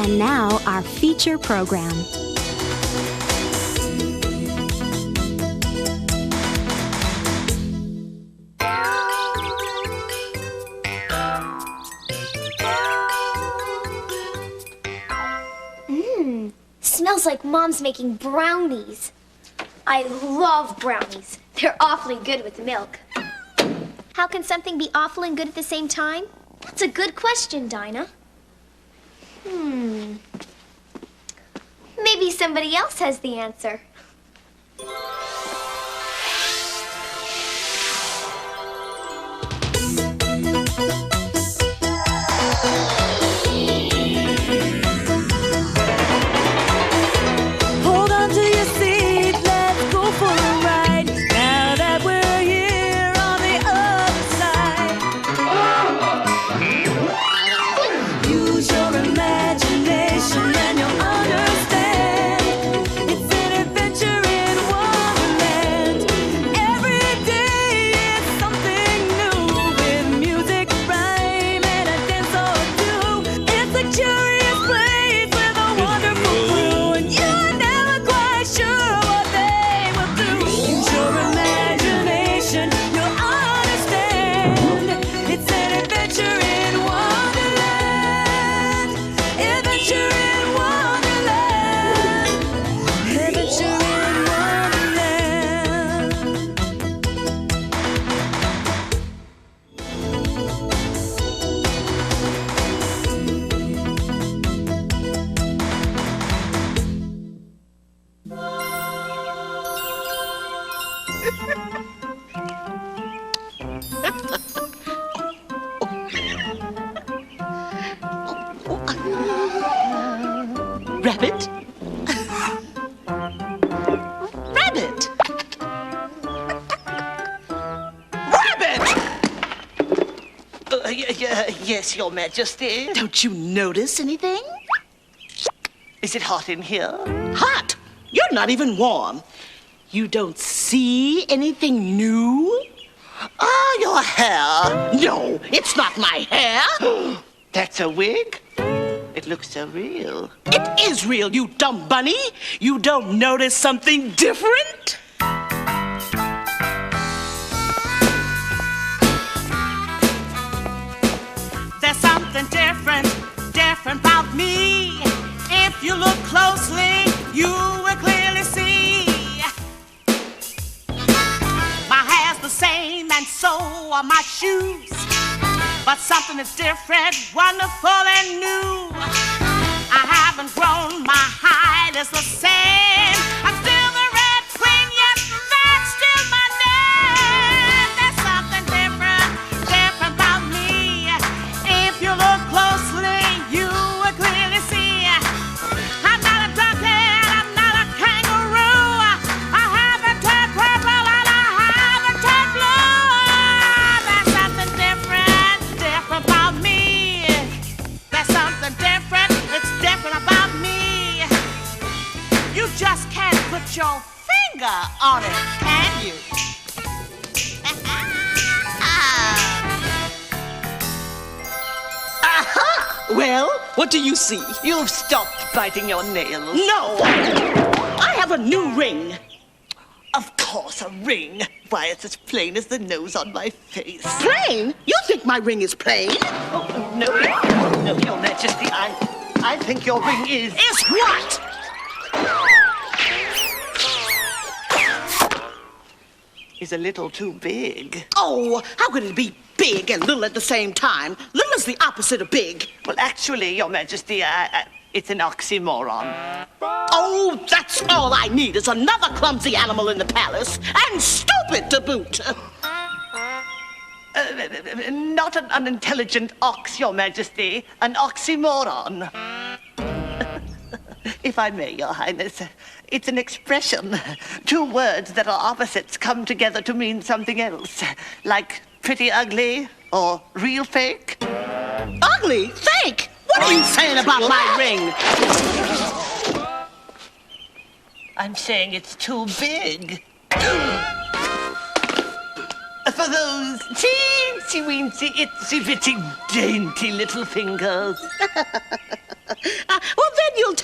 And now, our feature program. Smells like Mom's making brownies. I love brownies. They're awfully good with milk. How can something be awful and good at the same time? That's a good question, Dinah. Maybe somebody else has the answer. Rabbit? Rabbit! Rabbit! Yes, Your Majesty. Don't you notice anything? Is it hot in here? Hot? You're not even warm. You don't see anything new? Ah, your hair. No, it's not my hair. That's a wig? It looks so real. It is real, you dumb bunny. You don't notice something different? There's something different about me. If you look closely, you will clearly see. My hair's the same and so are my shoes. But something is different, wonderful and new. I haven't grown, my height is the same. I'm still the red queen, yes, that's still my name. There's something different about me. If you look closely, you will clearly see. I'm not a donkey and I'm not a kangaroo. I haven't turned purple and I haven't turned blue. There's something different about me. There's something different, it's different about me. You just can't put your finger on it, can you? Aha! Well, what do you see? You've stopped biting your nails. No! I have a new ring. Of course, a ring. Why, it's as plain as the nose on my face. Plain? You think my ring is plain? Oh, no, Your Majesty, I think your ring is... Is what? Is a little too big. Oh, how could it be big and little at the same time? Little is the opposite of big. Well, actually, Your Majesty, it's an oxymoron. Oh, that's all I need is another clumsy animal in the palace, and stupid to boot. Not an unintelligent ox, Your Majesty. An oxymoron. If I may, Your Highness, it's an expression. Two words that are opposites come together to mean something else. Like pretty ugly or real fake. Ugly? Fake? What are you saying about my ring? I'm saying it's too big. For those teensy-weensy, itsy-bitsy, dainty little fingers.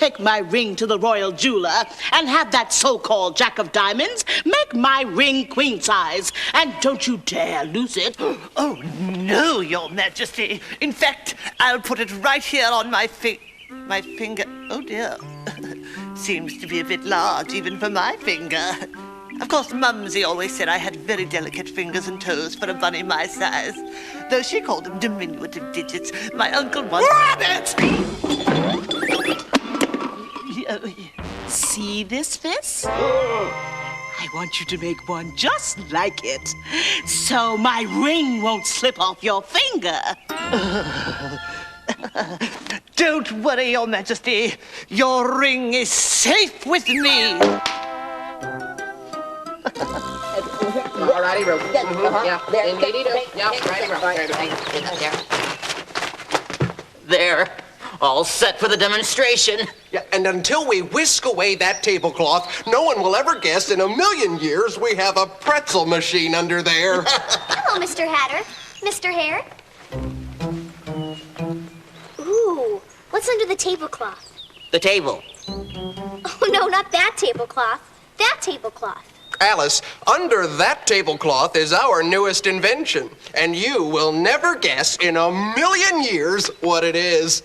take my ring to the royal jeweler and have that so-called Jack of Diamonds make my ring queen size. And don't you dare lose it. Oh, no, Your Majesty. In fact, I'll put it right here on my finger. Oh, dear. Seems to be a bit large, even for my finger. Of course, Mumsy always said I had very delicate fingers and toes for a bunny my size. Though she called them diminutive digits. My uncle was... Rabbit! See this fist? I want you to make one just like it, so my ring won't slip off your finger. Don't worry, Your Majesty. Your ring is safe with me. Alrighty, rope. Yeah, there, all set for the demonstration. Yeah, and until we whisk away that tablecloth, no one will ever guess in a million years we have a pretzel machine under there. Hello, Mr. Hatter. Mr. Hare. Ooh, what's under the tablecloth? The table. Oh, no, not that tablecloth. That tablecloth. Alice, under that tablecloth is our newest invention, and you will never guess in a million years what it is.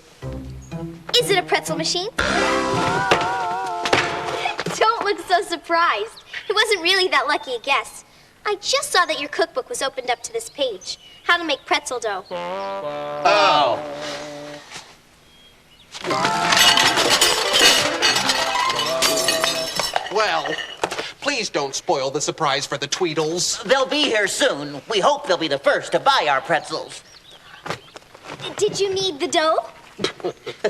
Is it a pretzel machine? Don't look so surprised. It wasn't really that lucky a guess. I just saw that your cookbook was opened up to this page. How to make pretzel dough. Oh. Well, please don't spoil the surprise for the Tweedles. They'll be here soon. We hope they'll be the first to buy our pretzels. Did you need the dough?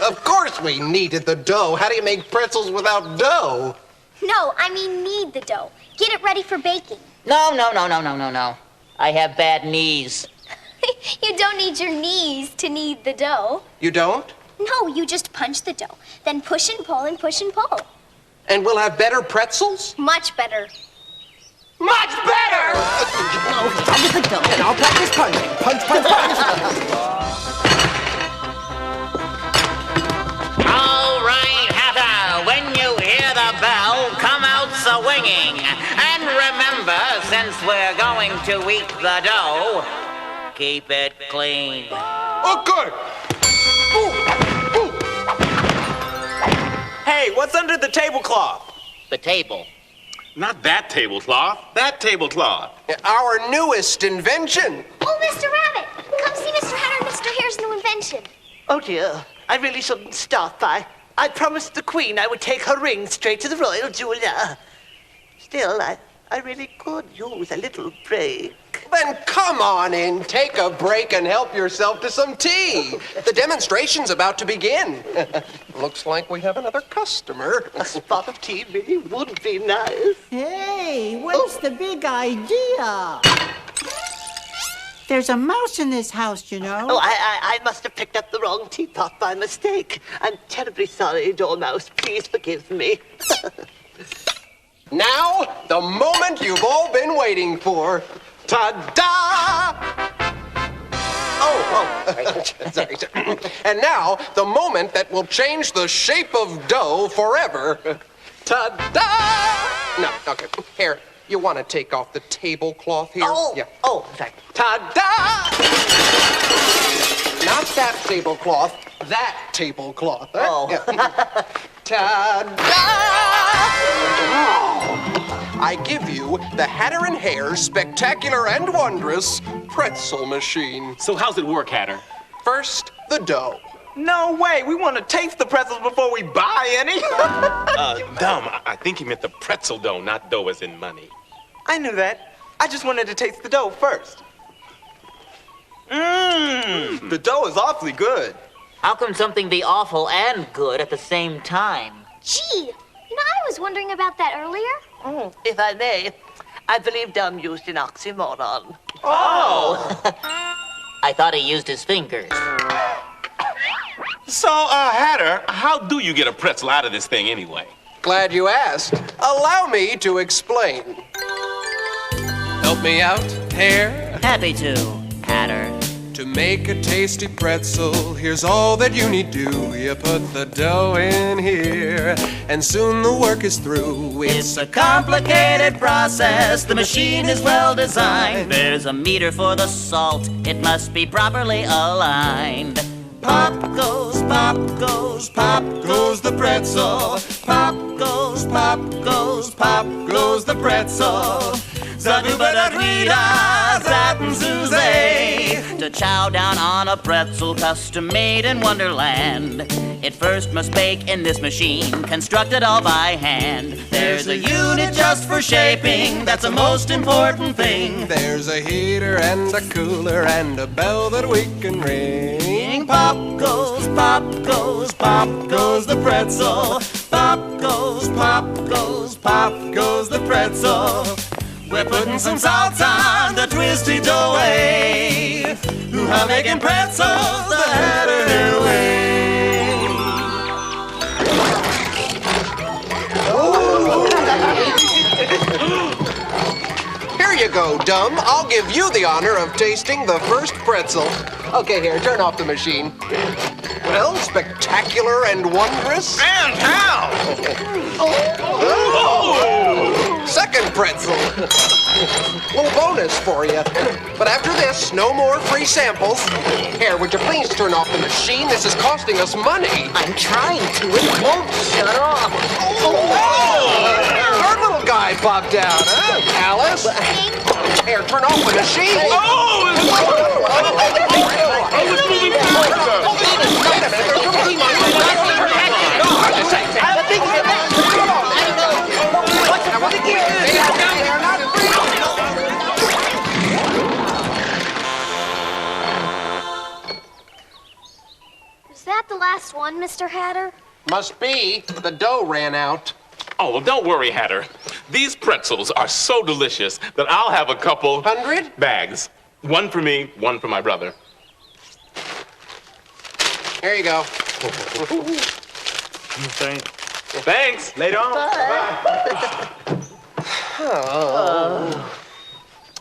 Of course we needed the dough. How do you make pretzels without dough? No, I mean need the dough. Get it ready for baking. No. I have bad knees. You don't need your knees to knead the dough. You don't? No, you just punch the dough, then push and pull and push and pull. And we'll have better pretzels? Much better. Much better! I'll get the dough and I'll practice punching. Punch. All right, Hatter, when you hear the bell, come out swinging. And remember, since we're going to eat the dough, keep it clean. Okay. Hey, what's under the tablecloth? The table. Not that tablecloth. That tablecloth. Our newest invention. Oh, Mr. Rabbit, come see Mr. Hatter and Mr. Hare's new invention. Oh, dear. I really shouldn't stop. I promised the Queen I would take her ring straight to the royal jeweler. Still, I really could use a little break. Then come on in, take a break and help yourself to some tea. The demonstration's about to begin. Looks like we have another customer. A spot of tea really would be nice. Hey, what's the big idea? There's a mouse in this house, you know. Oh, I must have picked up the wrong teapot by mistake. I'm terribly sorry, Dormouse. Please forgive me. Now, the moment you've all been waiting for. Ta-da! Oh, sorry. And now, the moment that will change the shape of dough forever. Ta-da! No, okay. Here, you want to take off the tablecloth here? Yeah. Oh, sorry. Ta-da! Not that tablecloth, that tablecloth. Huh? Oh. Yeah. Ta-da! I give you the Hatter and Hare Spectacular and Wondrous Pretzel Machine. So how's it work, Hatter? First, the dough. No way. We want to taste the pretzels before we buy any. Dumb. I think he meant the pretzel dough, not dough as in money. I knew that. I just wanted to taste the dough first. The dough is awfully good. How can something be awful and good at the same time? Gee, I was wondering about that earlier. If I may, I believe Dumb used an oxymoron. Oh! I thought he used his fingers. So, Hatter, how do you get a pretzel out of this thing anyway? Glad you asked. Allow me to explain. Help me out, Hare. Happy to, Hatter. To make a tasty pretzel, here's all that you need do. You put the dough in here, and soon the work is through. It's a complicated process, the machine is well designed. There's a meter for the salt, it must be properly aligned. Pop goes, pop goes, pop goes the pretzel. Pop goes, pop goes, pop goes the pretzel. Za-doo-ba-da-dee-da, zat-and-zoo-zay. To chow down on a pretzel custom made in Wonderland, it first must bake in this machine, constructed all by hand. There's a unit just for shaping, that's the most important thing. There's a heater and a cooler and a bell that we can ring. Pop goes, pop goes, pop goes the pretzel. Pop goes, pop goes, pop goes the pretzel. We're putting some salt on the twisty dough way. Hoo-ha, making pretzels the Hare way. Here you go, Dumb. I'll give you the honor of tasting the first pretzel. Okay, here, turn off the machine. Well, spectacular and wondrous. And how? Second pretzel. Little bonus for you. But after this, no more free samples. Here, would you please turn off the machine? This is costing us money. I'm trying to. It won't shut off. Our little guy popped out, huh, Alice? Here, turn off the machine. Wait a minute, there's too many Was that the last one, Mr. Hatter? Must be. The dough ran out. Oh, well, don't worry, Hatter. These pretzels are so delicious that I'll have a couple... 100? Bags. One for me, one for my brother. Here you go. Thanks. Later on.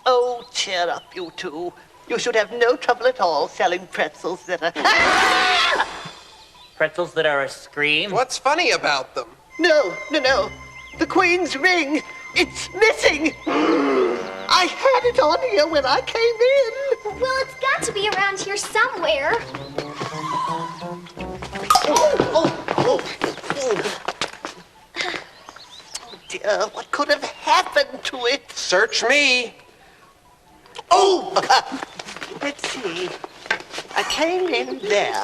Oh, cheer up, you two. You should have no trouble at all selling pretzels that are... Pretzels that are a scream? What's funny about them? No. The Queen's ring. It's missing. I had it on here when I came in. Well, it's got to be around here somewhere. Oh, dear, what could have happened to it? Search me. Oh, let's see. I came in there,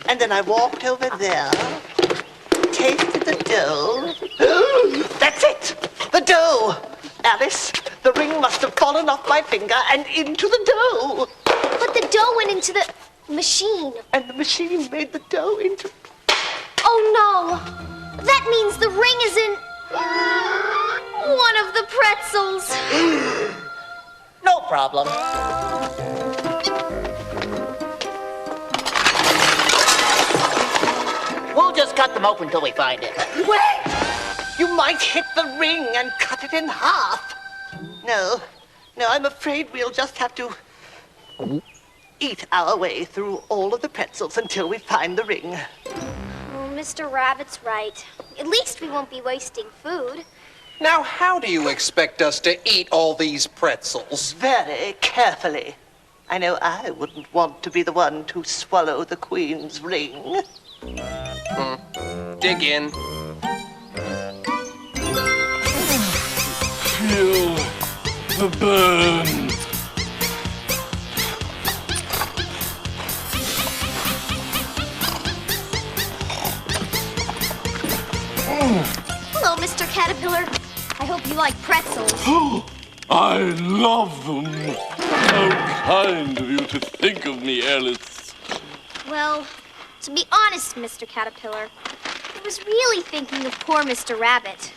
and then I walked over there, tasted the dough. That's it, the dough. Alice, the ring must have fallen off my finger and into the dough. But the dough went into the machine. And the machine made the dough into... Oh, no. That means the ring is in... one of the pretzels. No problem. We'll just cut them open till we find it. Wait! You might hit the ring and cut it in half. No, I'm afraid we'll just have to eat our way through all of the pretzels until we find the ring. Oh, Mr. Rabbit's right. At least we won't be wasting food. Now, how do you expect us to eat all these pretzels? Very carefully. I know I wouldn't want to be the one to swallow the Queen's ring. Dig in. Feel the burn. Hello, Mr. Caterpillar. I hope you like pretzels. I love them. How kind of you to think of me, Alice. Well, to be honest, Mr. Caterpillar, I was really thinking of poor Mr. Rabbit.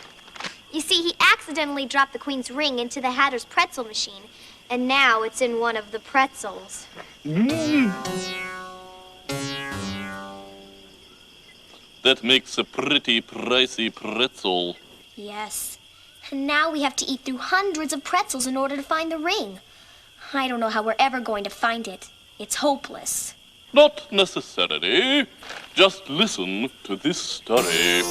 You see, he accidentally dropped the Queen's ring into the Hatter's pretzel machine, and now it's in one of the pretzels. That makes a pretty pricey pretzel. Yes. And now we have to eat through hundreds of pretzels in order to find the ring. I don't know how we're ever going to find it. It's hopeless. Not necessarily. Just listen to this story.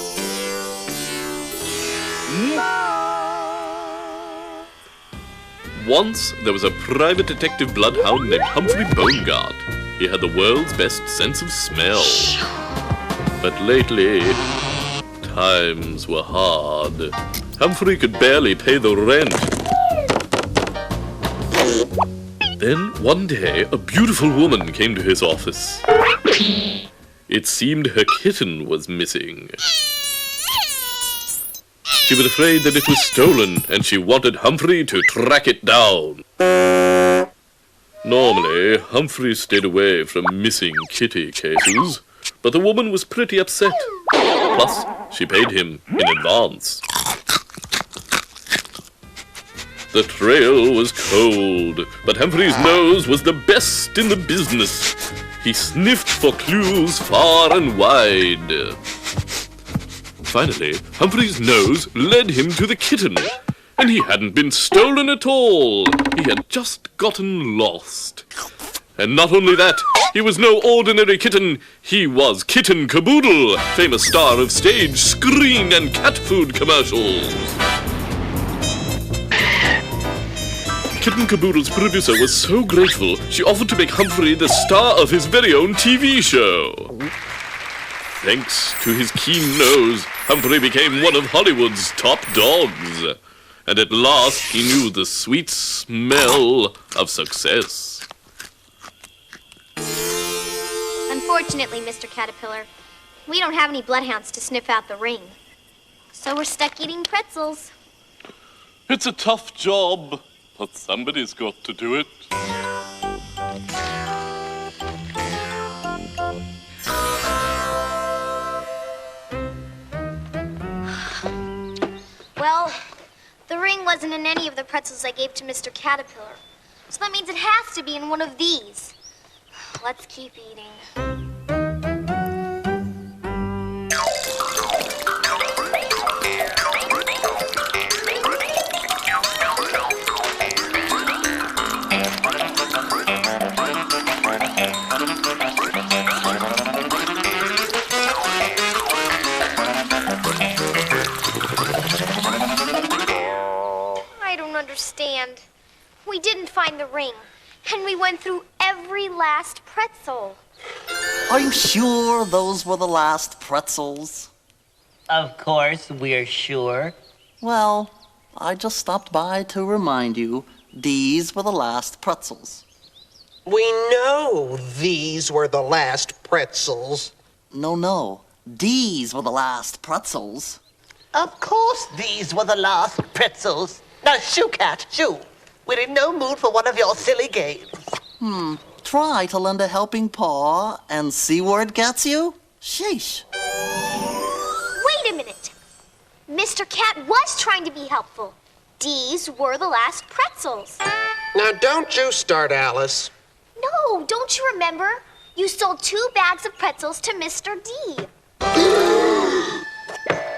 Once, there was a private detective bloodhound named Humphrey Bogart. He had the world's best sense of smell. But lately, times were hard. Humphrey could barely pay the rent. Then, one day, a beautiful woman came to his office. It seemed her kitten was missing. She was afraid that it was stolen, and she wanted Humphrey to track it down. Normally, Humphrey stayed away from missing kitty cases, but the woman was pretty upset. Plus, she paid him in advance. The trail was cold, but Humphrey's nose was the best in the business. He sniffed for clues far and wide. Finally, Humphrey's nose led him to the kitten, and he hadn't been stolen at all. He had just gotten lost. And not only that, he was no ordinary kitten. He was Kitten Caboodle, famous star of stage, screen, and cat food commercials. Kitten Caboodle's producer was so grateful, she offered to make Humphrey the star of his very own TV show. Thanks to his keen nose, Humphrey became one of Hollywood's top dogs. And at last he knew the sweet smell of success. Unfortunately, Mr. Caterpillar, we don't have any bloodhounds to sniff out the ring. So we're stuck eating pretzels. It's a tough job, but somebody's got to do it. Well, the ring wasn't in any of the pretzels I gave to Mr. Caterpillar. So that means it has to be in one of these. Let's keep eating. Understand. We didn't find the ring, and we went through every last pretzel. Are you sure those were the last pretzels? Of course, we're sure. Well, I just stopped by to remind you, these were the last pretzels. We know these were the last pretzels. No. These were the last pretzels. Of course these were the last pretzels. Now, shoo, Cat, shoo. We're in no mood for one of your silly games. Try to lend a helping paw and see where it gets you. Sheesh. Wait a minute. Mr. Cat was trying to be helpful. These were the last pretzels. Now, don't you start, Alice. No, don't you remember? You sold 2 bags of pretzels to Mr. D.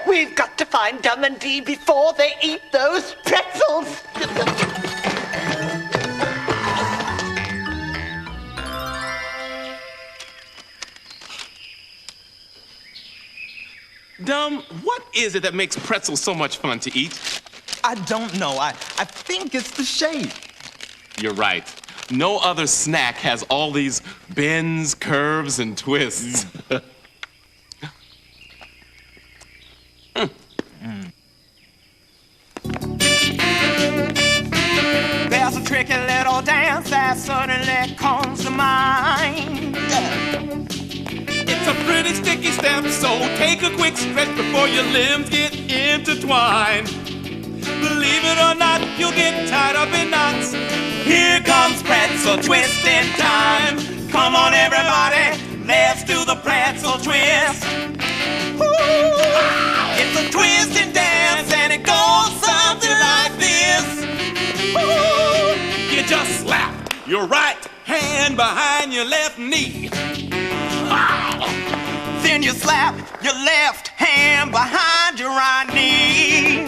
We've got to find Dumb and Dee before they eat those pretzels. Dumb, what is it that makes pretzels so much fun to eat? I don't know. I think it's the shape. You're right. No other snack has all these bends, curves, and twists. There's a tricky little dance that suddenly comes to mind. It's a pretty sticky step, so take a quick stretch before your limbs get intertwined. Believe it or not, you'll get tied up in knots. Here comes pretzel twisting time. Come on, everybody, let's do the pretzel twist. Ooh, it's a twisting dance, and it goes something like this. Ooh, you just slap your right hand behind your left knee. Then you slap your left hand behind your right knee.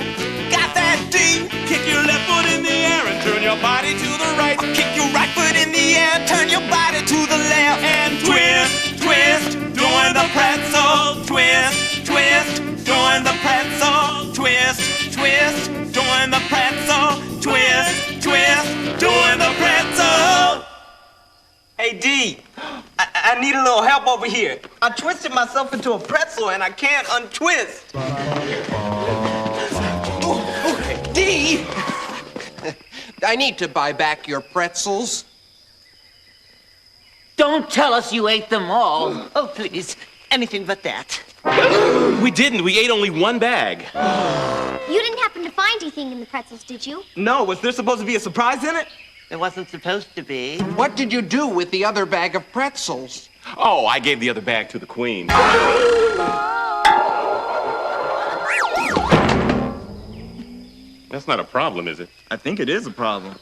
Got that D? Kick your left foot in the air and turn your body to the right. Kick your right foot in the air, turn your body to the left and twist, twist, doing the pretzel. Twist, twist, doing the pretzel. Twist, twist, doing the pretzel. Twist, twist, doing the pretzel. Hey, D, I need a little help over here. I twisted myself into a pretzel and I can't untwist. D! I need to buy back your pretzels. Don't tell us you ate them all. Oh, please. Anything but that. We didn't. We ate only one bag. You didn't happen to find anything in the pretzels, did you? No, was there supposed to be a surprise in it? There wasn't supposed to be. What did you do with the other bag of pretzels? Oh, I gave the other bag to the queen. That's not a problem, is it? I think it is a problem.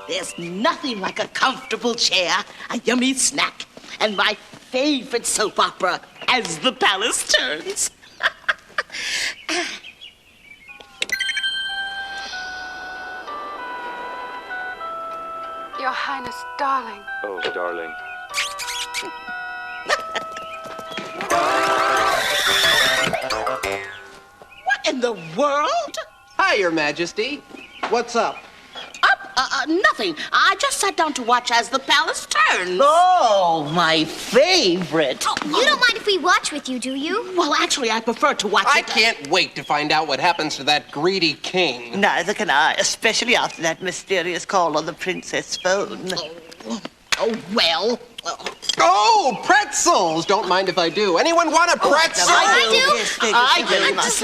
There's nothing like a comfortable chair, a yummy snack, and my favorite soap opera, As the Palace Turns. Your Highness, darling. Oh, darling. What in the world? Hi, Your Majesty. What's up? Nothing. I just sat down to watch As the Palace Turns. Oh, my favorite. Oh, you don't mind if we watch with you, do you? Well, actually, I prefer to watch I it. can't wait to find out what happens to that greedy king. Neither can I, especially after that mysterious call on the princess phone. Oh, well. Oh, pretzels! Don't mind if I do. Anyone want a pretzel? I do. Yes, thank you very much.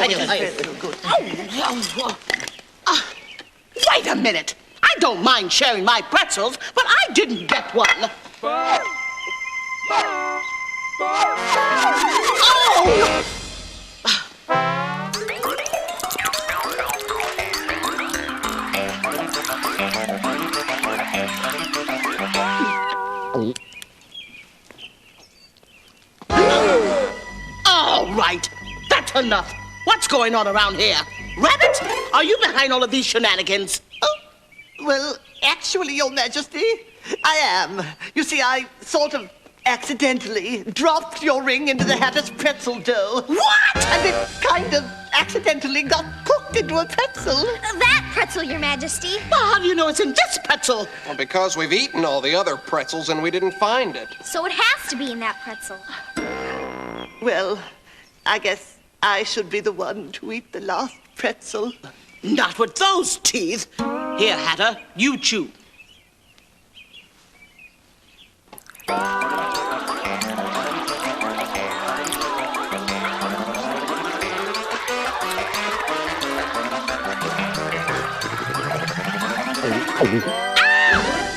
Wait a minute. I don't mind sharing my pretzels, but I didn't get one. Oh! All right, that's enough. What's going on around here? Rabbit, are you behind all of these shenanigans? Oh, well, actually, Your Majesty, I am. You see, I sort of accidentally dropped your ring into the Hatter's pretzel dough. What? And it kind of accidentally got cooked into a pretzel. That pretzel, Your Majesty. Well, how do you know it's in this pretzel? Well, because we've eaten all the other pretzels and we didn't find it. So it has to be in that pretzel. Well, I guess I should be the one to eat the last pretzel. Not with those teeth. Here, Hatter, you chew.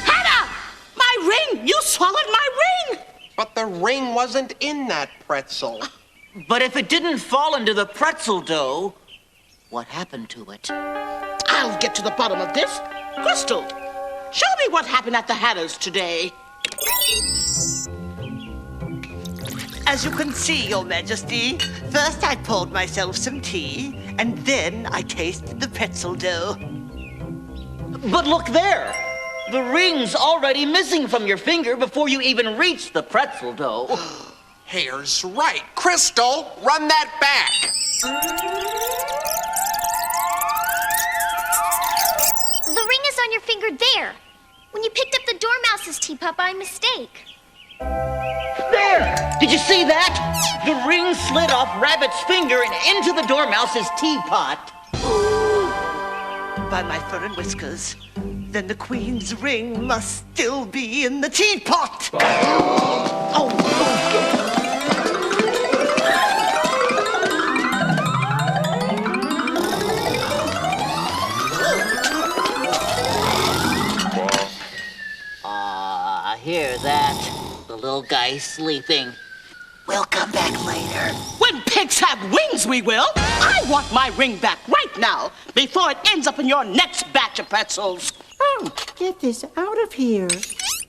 Hatter! My ring! You swallowed my ring! But the ring wasn't in that pretzel. But if it didn't fall into the pretzel dough, what happened to it? I'll get to the bottom of this. Crystal, show me what happened at the Hatter's today. As you can see, Your Majesty, first I poured myself some tea, and then I tasted the pretzel dough. But look there! The ring's already missing from your finger before you even reach the pretzel dough. Hare's right. Crystal, run that back. The ring is on your finger there. When you picked up the dormouse's teapot by mistake. There! Did you see that? The ring slid off Rabbit's finger and into the dormouse's teapot. By my fur and whiskers, then the Queen's ring must still be in the teapot. I hear that. The little guy's sleeping. We'll come back later. When pigs have wings, we will. I want my ring back right now before it ends up in your next batch of pretzels. Oh, get this out of here.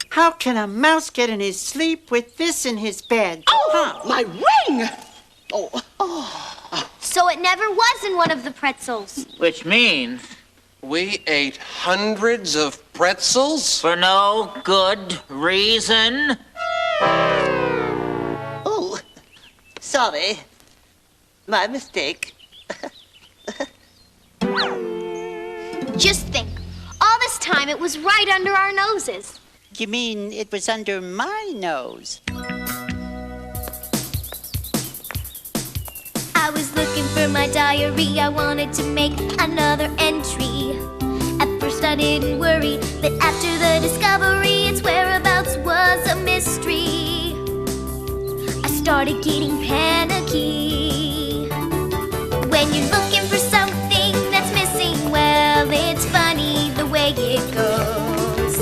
How can a mouse get in his sleep with this in his bed? Oh, my ring! So it never was in one of the pretzels. Which means We ate hundreds of pretzels? For no good reason. Oh, sorry. My mistake. Just think, all this time it was right under our noses. You mean it was under my nose? I was looking for my diary, I wanted to make another entry. At first I didn't worry, but after the discovery, its whereabouts was a mystery. I started getting panicky. When you're looking for something that's missing, well, it's funny the way it goes.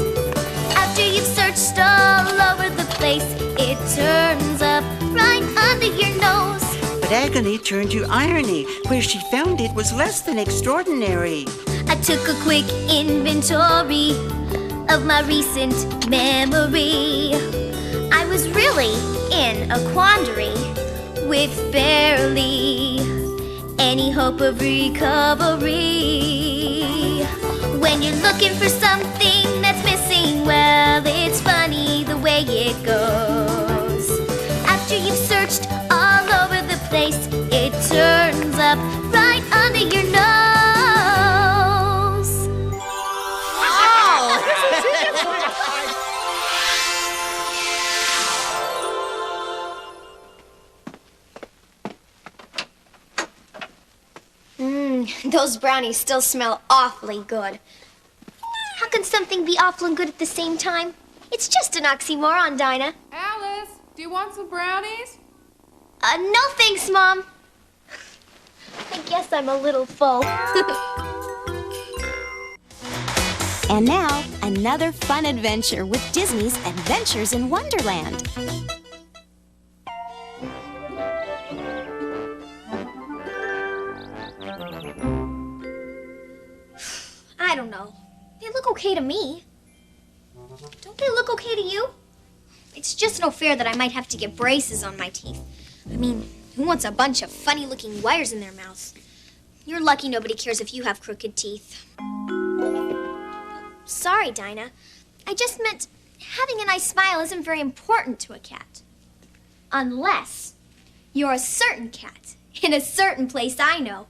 After you've searched all over the place, it turns up right under your nose. But agony turned to irony. Where she found it was less than extraordinary. I took a quick inventory of my recent memory. I was really in a quandary with barely any hope of recovery. When you're looking for something that's missing, well, it's funny the way it goes. After you've searched all over the place, it turns up right under your nose. Those brownies still smell awfully good. How can something be awful and good at the same time? It's just an oxymoron, Dinah. Alice, do you want some brownies? No thanks, Mom. I guess I'm a little full. And now, another fun adventure with Disney's Adventures in Wonderland. I don't know. They look okay to me. Don't they look okay to you? It's just no fair that I might have to get braces on my teeth. I mean, who wants a bunch of funny-looking wires in their mouths? You're lucky nobody cares if you have crooked teeth. Sorry, Dinah. I just meant having a nice smile isn't very important to a cat. Unless you're a certain cat in a certain place I know.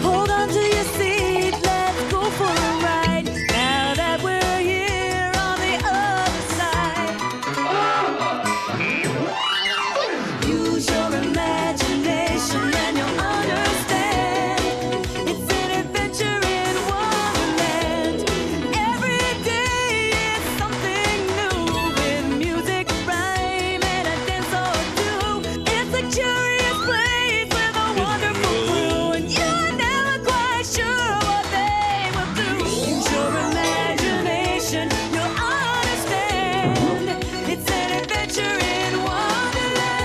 Hold on to your seat, let's go for a ride. Now that we're here on the other side. Use your imagination and you'll understand. It's an adventure in Wonderland. Every day it's something new, with music, rhyme, and a dance or two. It's a curious place with a wonderful crew, and you're never quite sure what they will do. Use your imagination, you'll understand. It's an adventure in Wonderland.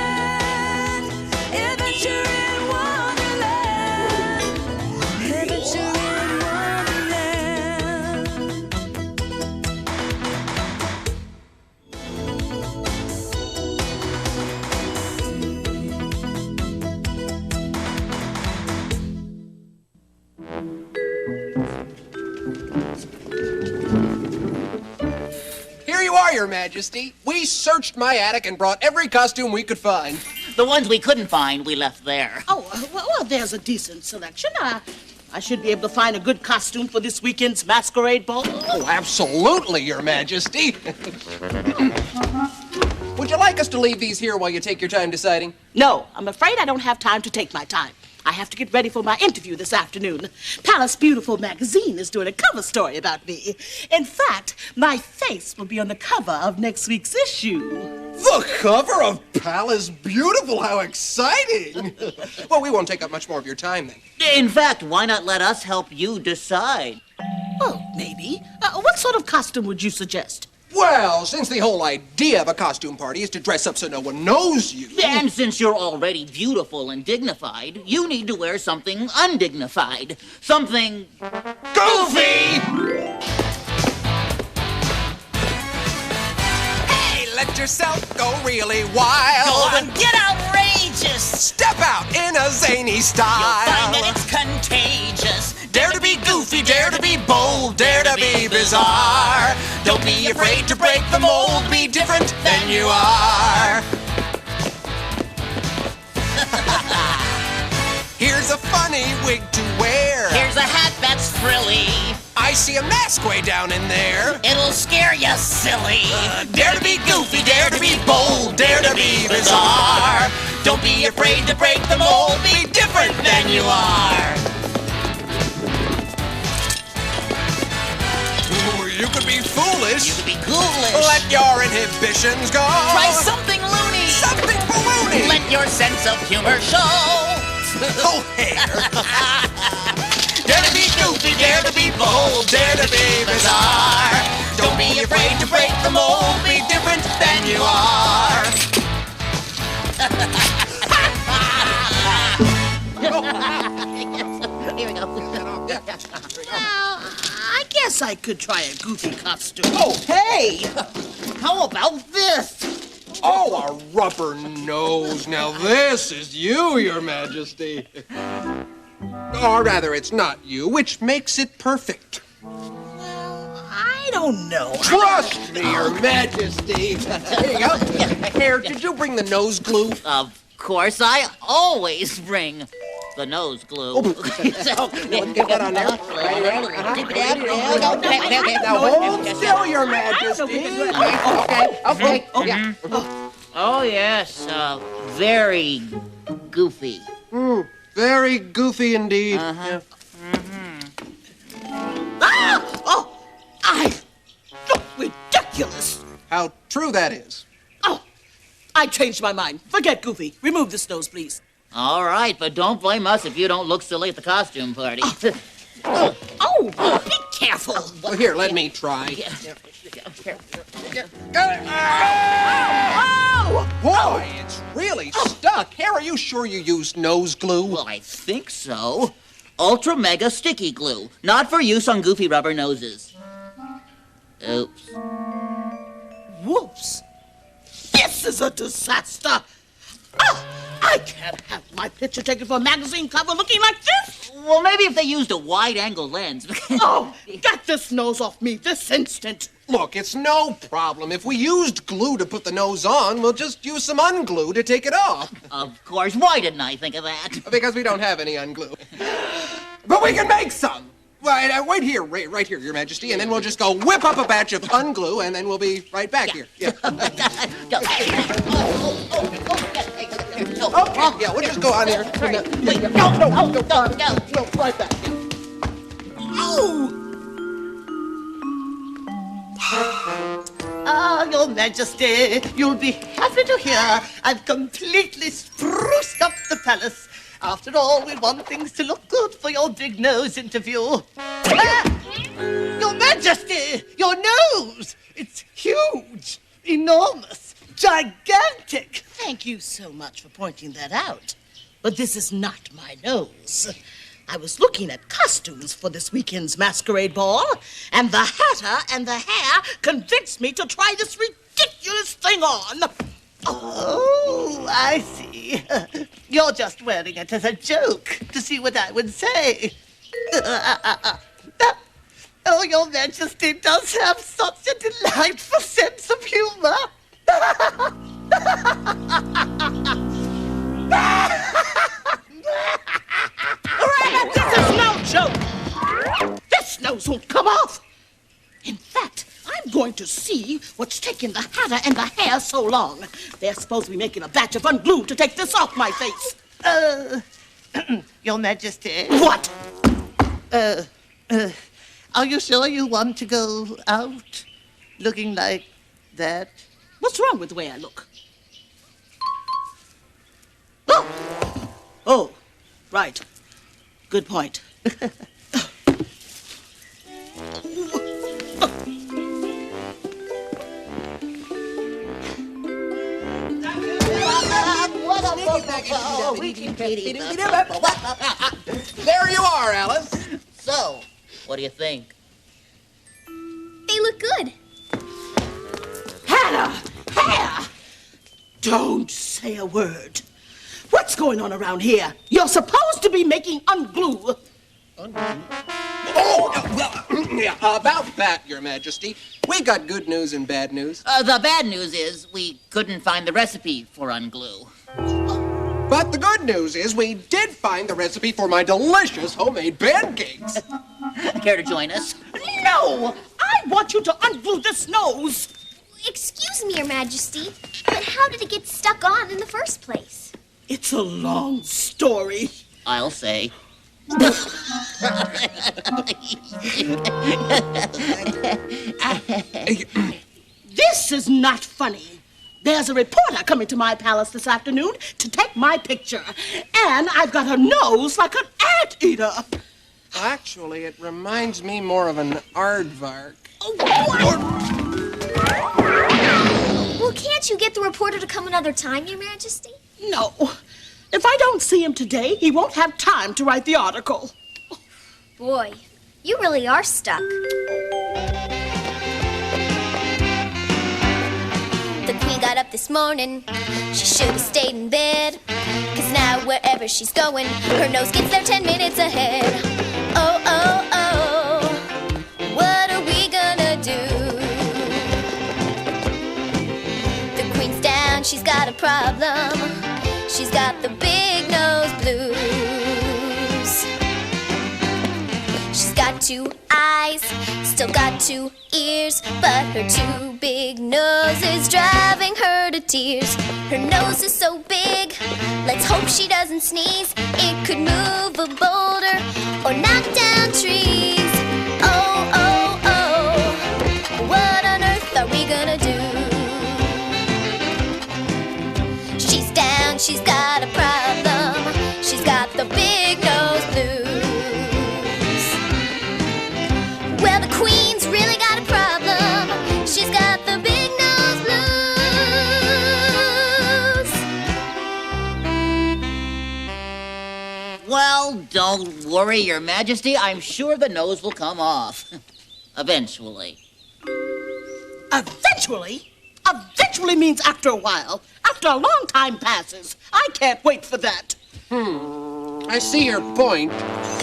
Adventure in Wonderland. Adventure in Wonderland. Here you are, Your Majesty. We searched my attic and brought every costume we could find. The ones we couldn't find, we left there. Oh, well, there's a decent selection. I should be able to find a good costume for this weekend's masquerade ball. Oh, absolutely, Your Majesty. Would you like us to leave these here while you take your time deciding? No, I'm afraid I don't have time to take my time. I have to get ready for my interview this afternoon. Palace Beautiful magazine is doing a cover story about me. In fact, my face will be on the cover of next week's issue. The cover of Palace Beautiful? How exciting! Well, we won't take up much more of your time then. In fact, why not let us help you decide? Oh, maybe. What sort of costume would you suggest? Well, since the whole idea of a costume party is to dress up so no one knows you... And since you're already beautiful and dignified, you need to wear something undignified. Something... Goofy! yourself go really wild. Go on, get outrageous. Step out in a zany style. You'll find that it's contagious. Dare to be goofy, dare to be bold, dare to be bizarre. Don't be afraid to break the mold, be different than you are. Here's a funny wig to wear. Here's a hat that's frilly. I see a mask way down in there. It'll scare you silly. Dare to be goofy, dare to be bold, dare to be bizarre. Don't be afraid to break the mold, be different than you are. Ooh, you could be foolish. You could be ghoulish. Let your inhibitions go. Try something loony. Something balloony. Let your sense of humor show. Oh, Hare. Dare to be goofy, dare to be bold, dare to be bizarre. Don't be afraid to break the mold, be different than you are. Here we go. Well, I guess I could try a goofy costume. Oh, hey! How about this? Oh, a rubber nose. Now this is you, Your Majesty. Or rather, it's not you, which makes it perfect. I don't know. Trust me, Your Majesty. Here you go. Hare, did you bring the nose glue? Of course, I always bring the nose glue. Get that on there. Now hold still, Your Majesty. Okay. Yeah. Oh, yes. Very goofy. Very goofy indeed. Uh-huh. Ah! Oh, I look ridiculous. How true that is. Oh, I changed my mind. Forget goofy. Remove this nose, please. All right, but don't blame us if you don't look silly at the costume party. Oh, be careful. Well, here, let me try. Oh! Boy, it's really stuck. Hare, are you sure you used nose glue? Well, I think so. Ultra mega sticky glue, not for use on goofy rubber noses. Oops. Whoops. This is a disaster. Oh, I can't have my picture taken for a magazine cover looking like this. Well, maybe if they used a wide-angle lens. Oh, get this nose off me this instant. Look, it's no problem. If we used glue to put the nose on, we'll just use some unglue to take it off. Of course. Why didn't I think of that? Because we don't have any unglue. But we can make some. Wait here, right here, Your Majesty, and then we'll just go whip up a batch of unglue, and then we'll be right back here. Yeah. Okay, yeah, we'll just go on here. Wait, No, right back. Ah, Your Majesty, you'll be happy to hear I've completely spruced up the palace. After all, we want things to look good for your big nose interview. Ah! Your Majesty, your nose! It's huge, enormous, gigantic. Thank you so much for pointing that out. But this is not my nose. I was looking at costumes for this weekend's masquerade ball, and the Hatter and the Hare convinced me to try this ridiculous thing on. Oh, I see. You're just wearing it as a joke to see what I would say. Oh, Your Majesty does have such a delightful sense of humor. This is no joke. This nose won't come off. In fact, I'm going to see what's taking the Hatter and the Hare so long. They're supposed to be making a batch of unglue to take this off my face. Your Majesty. What? Are you sure you want to go out looking like that? What's wrong with the way I look? Oh! Oh, right. Good point. There you are, Alice. So, what do you think? They look good. Hannah, Hare! Don't say a word. What's going on around here? You're supposed to be making unglue. About that, Your Majesty. We got good news and bad news. The bad news is we couldn't find the recipe for unglue. But the good news is we did find the recipe for my delicious homemade pancakes. Care to join us? No! I want you to unglue this nose. Excuse me, Your Majesty, but how did it get stuck on in the first place? It's a long story. I'll say. This is not funny. There's a reporter coming to my palace this afternoon to take my picture. And I've got a nose like an anteater. Actually, it reminds me more of an aardvark. Well, can't you get the reporter to come another time, Your Majesty? No. If I don't see him today, he won't have time to write the article. Boy, you really are stuck. The Queen got up this morning. She should have stayed in bed. 'Cause now wherever she's going, her nose gets there 10 minutes ahead. Oh, oh, oh, what are we gonna do? The Queen's down, she's got a problem. She's got the big nose blues. She's got 2 eyes, still got 2 ears, but her 2 big noses driving her to tears. Her nose is so big, let's hope she doesn't sneeze. It could move a boulder or knock down trees. Oh, oh, oh, what on earth are we gonna do? She's down, she's got a problem. She's got the big nose blues. Well, the Queen's really got a problem. She's got the big nose blues. Well, don't worry, Your Majesty. I'm sure the nose will come off. Eventually. Eventually? Eventually means after a while. After a long time passes. I can't wait for that. I see your point.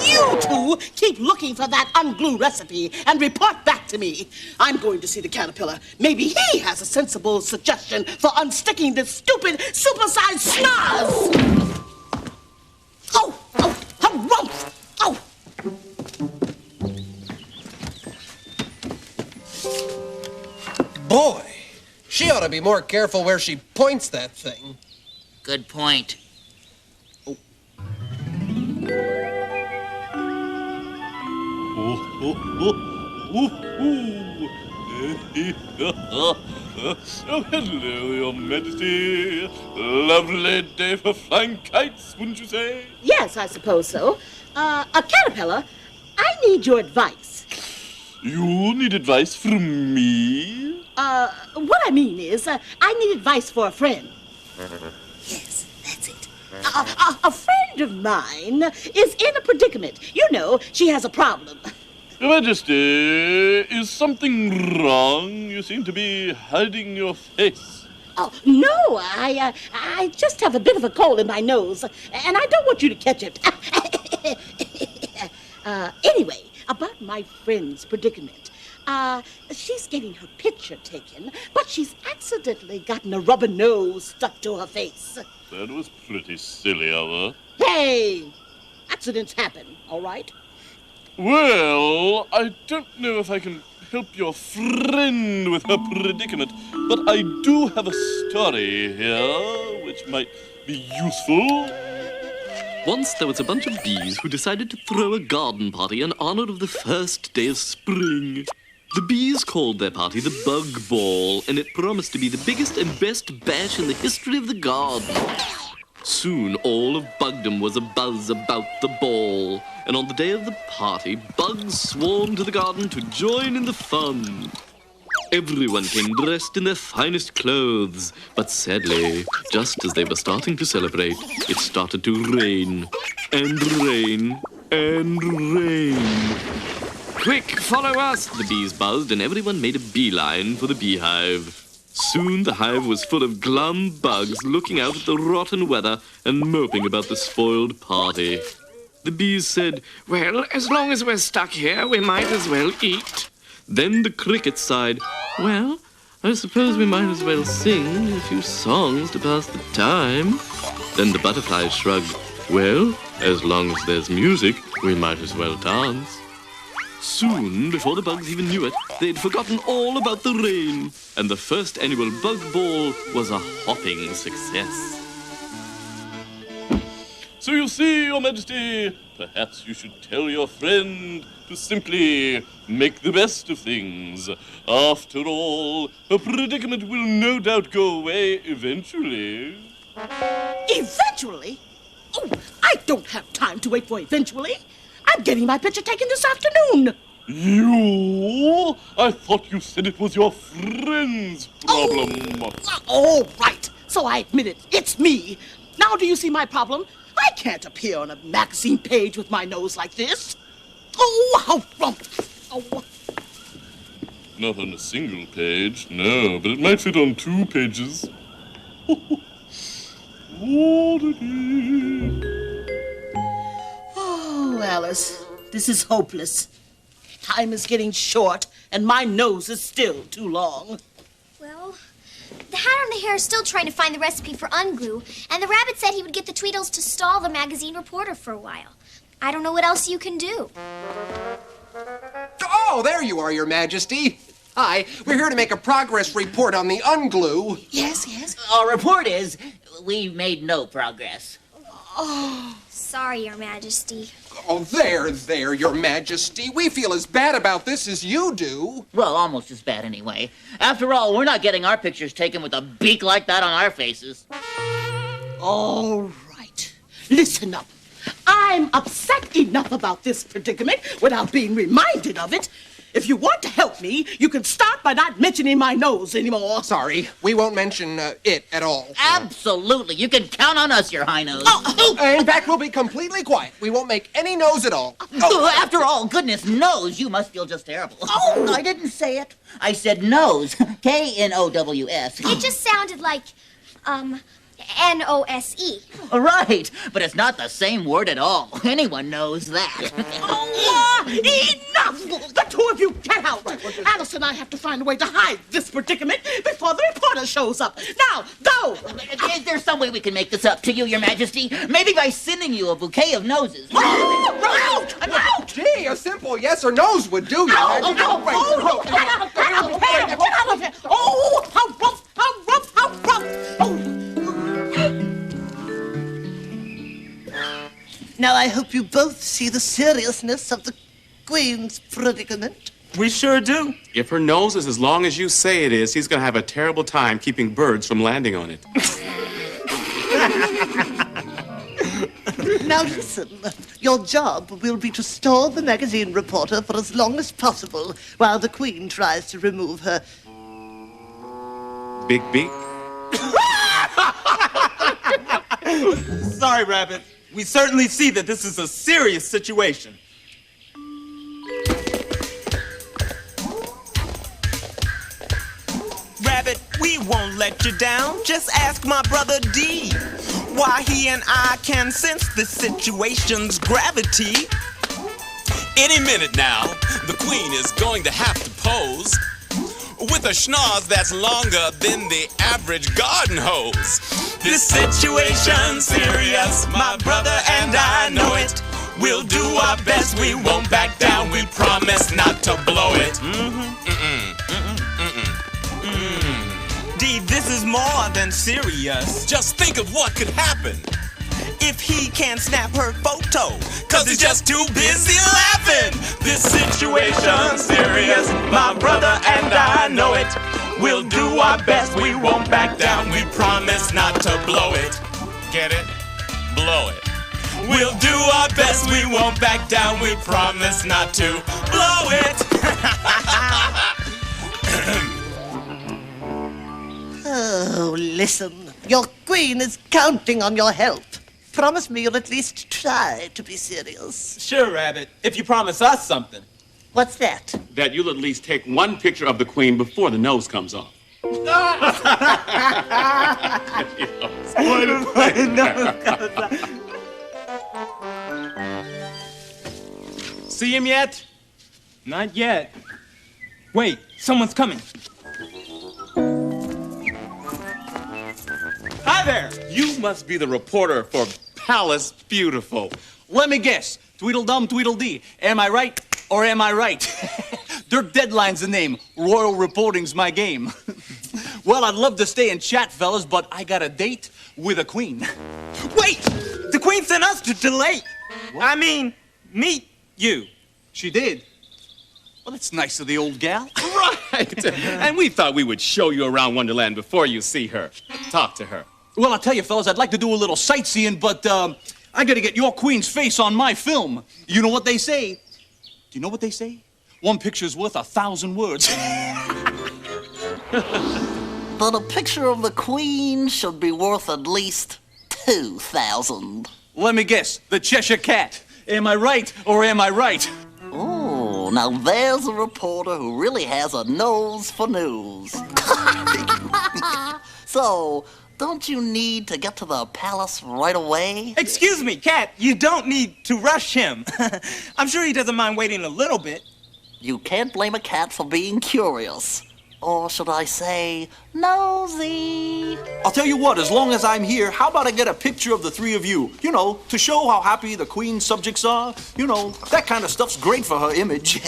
You two keep looking for that unglue recipe and report back to me. I'm going to see the caterpillar. Maybe he has a sensible suggestion for unsticking this stupid, supersized snaz. Oh, harumph! Oh! Boy, she ought to be more careful where she points that thing. Good point. Oh, hello, Your Majesty. Lovely day for flying kites, wouldn't you say? Yes, I suppose so. A caterpillar, I need your advice. You need advice from me? What I mean is, I need advice for a friend. Yes, that's it. A friend of mine is in a predicament. You know, she has a problem. Your Majesty, is something wrong? You seem to be hiding your face. Oh, no, I just have a bit of a cold in my nose, and I don't want you to catch it. Anyway, about my friend's predicament. She's getting her picture taken, but she's accidentally gotten a rubber nose stuck to her face. That was pretty silly of her. Hey! Accidents happen, all right? Well, I don't know if I can help your friend with her predicament, but I do have a story here which might be useful. Once there was a bunch of bees who decided to throw a garden party in honor of the first day of spring. The bees called their party the Bug Ball, and it promised to be the biggest and best bash in the history of the garden. Soon, all of Bugdom was abuzz about the ball, and on the day of the party, bugs swarmed to the garden to join in the fun. Everyone came dressed in their finest clothes, but sadly, just as they were starting to celebrate, it started to rain, and rain, and rain. Quick, follow us, the bees buzzed, and everyone made a beeline for the beehive. Soon the hive was full of glum bugs looking out at the rotten weather and moping about the spoiled party. The bees said, Well, as long as we're stuck here, we might as well eat. Then the crickets sighed, Well, I suppose we might as well sing a few songs to pass the time. Then the butterflies shrugged, Well, as long as there's music, we might as well dance. Soon, before the bugs even knew it, they'd forgotten all about the rain, and the first annual bug ball was a hopping success. So you see, Your Majesty, perhaps you should tell your friend to simply make the best of things. After all, a predicament will no doubt go away eventually. Eventually? Oh, I don't have time to wait for eventually. I'm getting my picture taken this afternoon. You? I thought you said it was your friend's problem. Oh, right. So I admit it. It's me. Now do you see my problem? I can't appear on a magazine page with my nose like this. Oh, how rough. Oh. Not on a single page, no, but it might fit on 2 pages. Oh, Alice, this is hopeless. Time is getting short, and my nose is still too long. Well, the Hatter and the Hare are still trying to find the recipe for unglue, and the rabbit said he would get the Tweedles to stall the magazine reporter for a while. I don't know what else you can do. Oh, there you are, Your Majesty. Hi, we're here to make a progress report on the unglue. Yes, yes. Our report is we made no progress. Oh, sorry, Your Majesty. Oh, there, Your Majesty. We feel as bad about this as you do. Well, almost as bad anyway. After all, we're not getting our pictures taken with a beak like that on our faces. All right. Listen up. I'm upset enough about this predicament without being reminded of it. If you want to help me, you can start by not mentioning my nose anymore. Sorry, we won't mention it at all. Absolutely. You can count on us, Your High Nose. In fact, we'll be completely quiet. We won't make any nose at all. After all, goodness knows, you must feel just terrible. Oh, I didn't say it. I said nose. K-N-O-W-S. It just sounded like, N-O-S-E. Right, but it's not the same word at all. Anyone knows that. Enough! The two of you get out! Alice and I have to find a way to hide this predicament before the reporter shows up. Now, go! Is there some way we can make this up to you, Your Majesty? Maybe by sending you a bouquet of noses. Out! I'm out! Gee, a simple yes or no's would do, Your Majesty. Get out of here! Oh, how rough! How rough! How rough! Oh. Now I hope you both see the seriousness of the Queen's predicament. We sure do. If her nose is as long as you say it is, he's going to have a terrible time keeping birds from landing on it. Now listen, your job will be to stall the magazine reporter for as long as possible while the Queen tries to remove her big beak. Sorry, Rabbit. We certainly see that this is a serious situation. Rabbit, we won't let you down. Just ask my brother D. Why he and I can sense the situation's gravity. Any minute now, the Queen is going to have to pose with a schnoz that's longer than the average garden hose. This situation's serious, my brother and I know it. We'll do our best, we won't back down, we promise not to blow it. D, this is more than serious. Just think of what could happen if he can't snap her photo, 'cause he's just too busy laughing. This situation's serious, my brother and I know it. We'll do our best, we won't back down, we promise not to blow it. Get it? Blow it. We'll do our best, we won't back down, we promise not to blow it. Oh, listen, your Queen is counting on your help. Promise me you'll at least try to be serious. Sure, Rabbit, if you promise us something. What's that? That you'll at least take one picture of the Queen before the nose comes off. See him yet? Not yet. Wait, someone's coming. Hi there! You must be the reporter for Palace Beautiful. Let me guess. Tweedledum, Tweedledee. Am I right or am I right? Dirk Deadline's the name. Royal reporting's my game. Well, I'd love to stay and chat, fellas, but I got a date with a queen. Wait! The queen sent us to delay. I mean, meet you. She did? Well, that's nice of the old gal. Right! And we thought we would show you around Wonderland before you see her. Talk to her. Well, I'll tell you, fellas, I'd like to do a little sightseeing, but I gotta get your queen's face on my film. You know what they say? Do you know what they say? One picture's worth 1,000 words. But a picture of the Queen should be worth at least 2,000. Let me guess, the Cheshire Cat. Am I right or am I right? Oh, now there's a reporter who really has a nose for news. So, don't you need to get to the palace right away? Excuse me, Cat, you don't need to rush him. I'm sure he doesn't mind waiting a little bit. You can't blame a cat for being curious. Or should I say, nosy? I'll tell you what, as long as I'm here, how about I get a picture of the three of you? You know, to show how happy the Queen's subjects are. You know, that kind of stuff's great for her image.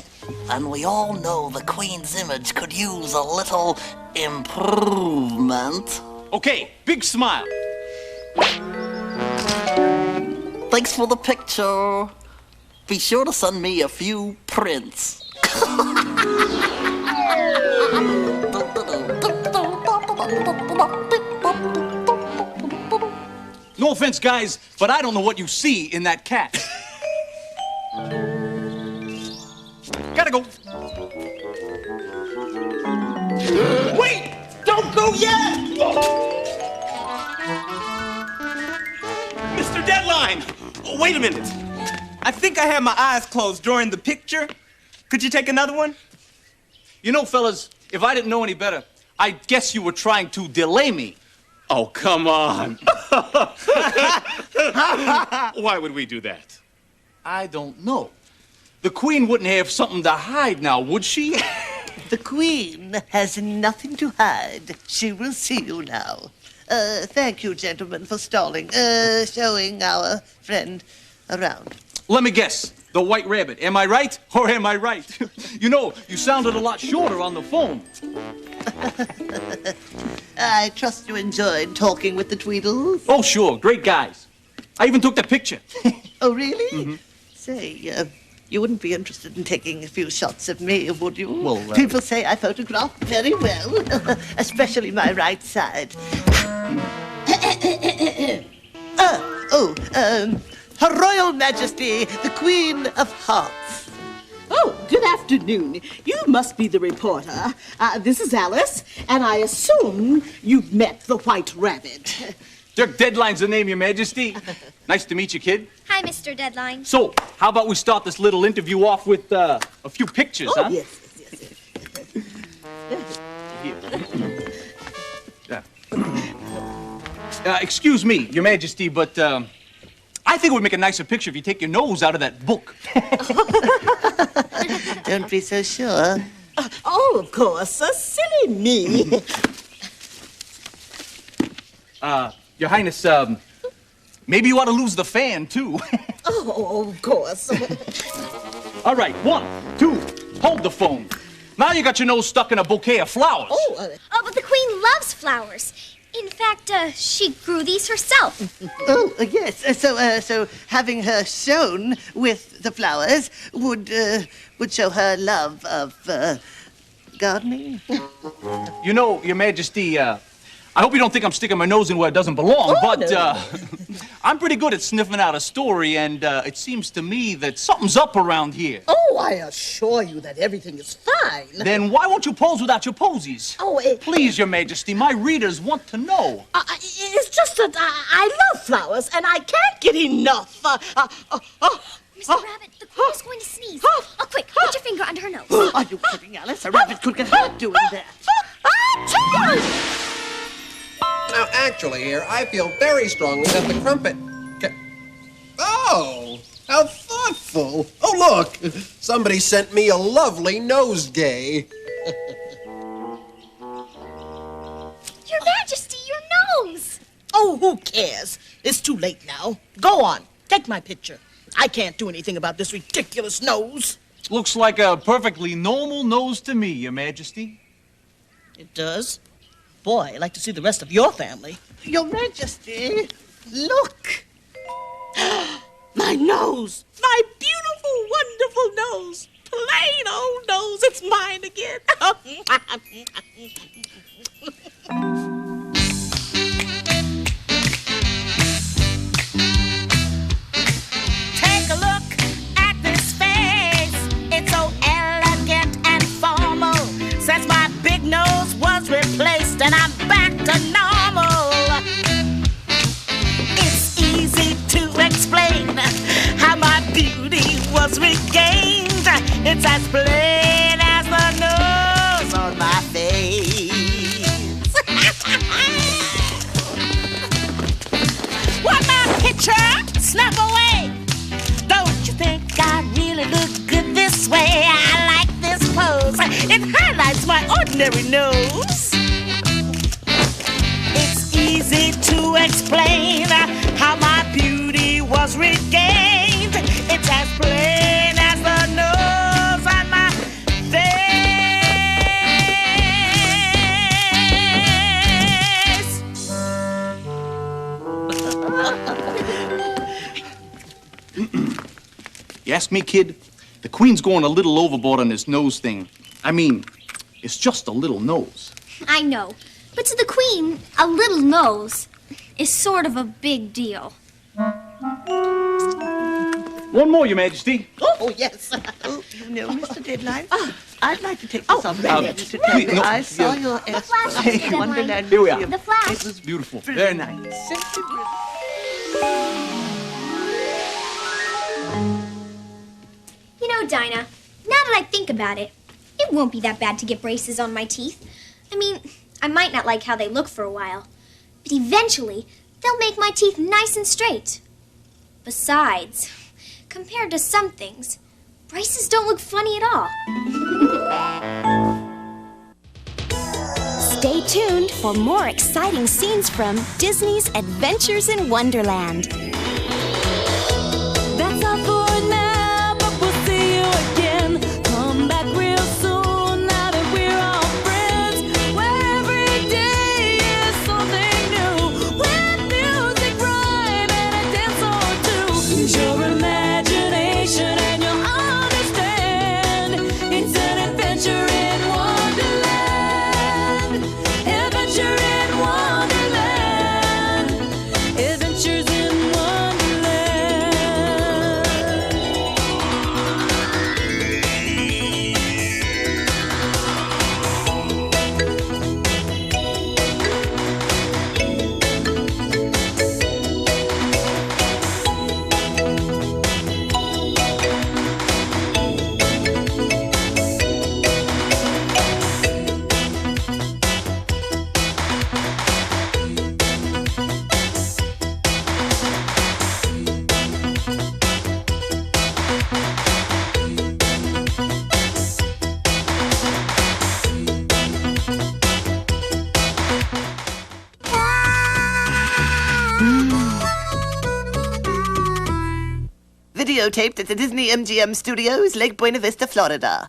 And we all know the Queen's image could use a little improvement. Okay, big smile. Thanks for the picture. Be sure to send me a few prints. No offense, guys, but I don't know what you see in that cat. Gotta go. Wait! Don't go yet! Mr. Deadline! Wait a minute. I think I had my eyes closed during the picture. Could you take another one? You know, fellas, if I didn't know any better, I guess you were trying to delay me. Oh, come on. Why would we do that? I don't know. The Queen wouldn't have something to hide now, would she? The Queen has nothing to hide. She will see you now. Thank you, gentlemen, for stalling. Showing our friend around. Let me guess. The White Rabbit. Am I right or am I right? You know, you sounded a lot shorter on the phone. I trust you enjoyed talking with the Tweedles. Oh, sure. Great guys. I even took the picture. Oh, really? Mm-hmm. Say, you wouldn't be interested in taking a few shots of me, would you? Well, people say I photograph very well, especially my right side. Her Royal Majesty, the Queen of Hearts. Oh, good afternoon. You must be the reporter. This is Alice, and I assume you've met the White Rabbit. Dirk Deadline's the name, Your Majesty. Nice to meet you, kid. Hi, Mr. Deadline. So, how about we start this little interview off with a few pictures, huh? Yes. Excuse me, Your Majesty, but I think it would make a nicer picture if you take your nose out of that book. Don't be so sure. Oh, of course. Silly me. Your Highness, maybe you ought to lose the fan, too. Oh, of course. All right, 1, 2, hold the phone. Now you got your nose stuck in a bouquet of flowers. Oh, but the Queen loves flowers. In fact, she grew these herself. Oh, yes. So having her shown with the flowers would show her love of gardening. You know, Your Majesty, I hope you don't think I'm sticking my nose in where it doesn't belong, no. I'm pretty good at sniffing out a story, and it seems to me that something's up around here. Oh, I assure you that everything is fine. Then why won't you pose without your posies? Oh, Please, Your Majesty, my readers want to know. It's just that I love flowers, and I can't get enough. Mr. Rabbit, the queen is going to sneeze. Oh, quick, put your finger under her nose. Are you kidding, Alice? A rabbit could get hurt doing that. Now, actually, here, I feel very strongly that the crumpet... Oh, how thoughtful. Oh, look, somebody sent me a lovely nosegay. Your Majesty, your nose. Oh, who cares? It's too late now. Go on, take my picture. I can't do anything about this ridiculous nose. Looks like a perfectly normal nose to me, Your Majesty. It does? Boy, I'd like to see the rest of your family. Your Majesty, look. My nose! My beautiful, wonderful nose! Plain old nose, it's mine again. Take a look at this face. It's so elegant and formal. Since my big nose was replaced and I'm back to normal. It's easy to explain how my beauty was regained. It's as plain as the nose on my face. Want my picture? Snap away. Don't you think I really look good this way? I like this pose. It highlights my ordinary nose. It's easy to explain how my beauty was regained. It's as plain as the nose on my You ask me, kid, the Queen's going a little overboard on this nose thing. I mean, it's just a little nose. I know, but to the queen, a little nose is sort of a big deal. One more, Your Majesty. Oh, yes. Oh, you know, Mr. Deadline, I'd like to take this opportunity to wait, tell you no, I saw your flash, expo Mr. at Wonderland Here we are. Museum. The flash. It was beautiful. Very nice. Simply brilliant. You know, Dinah, now that I think about it, it won't be that bad to get braces on my teeth. I mean, I might not like how they look for a while, but eventually, they'll make my teeth nice and straight. Besides, compared to some things, braces don't look funny at all. Stay tuned for more exciting scenes from Disney's Adventures in Wonderland. That's all for now, but we'll see you again. Come back real soon, now that we're all friends. Where every day is something new. With music, rhyme, and a dance or two. Use your imagination and you'll understand. It's an adventure in Wonderland. Adventure in Wonderland. Adventures in Wonderland. Videotaped at the Disney MGM Studios, Lake Buena Vista, Florida.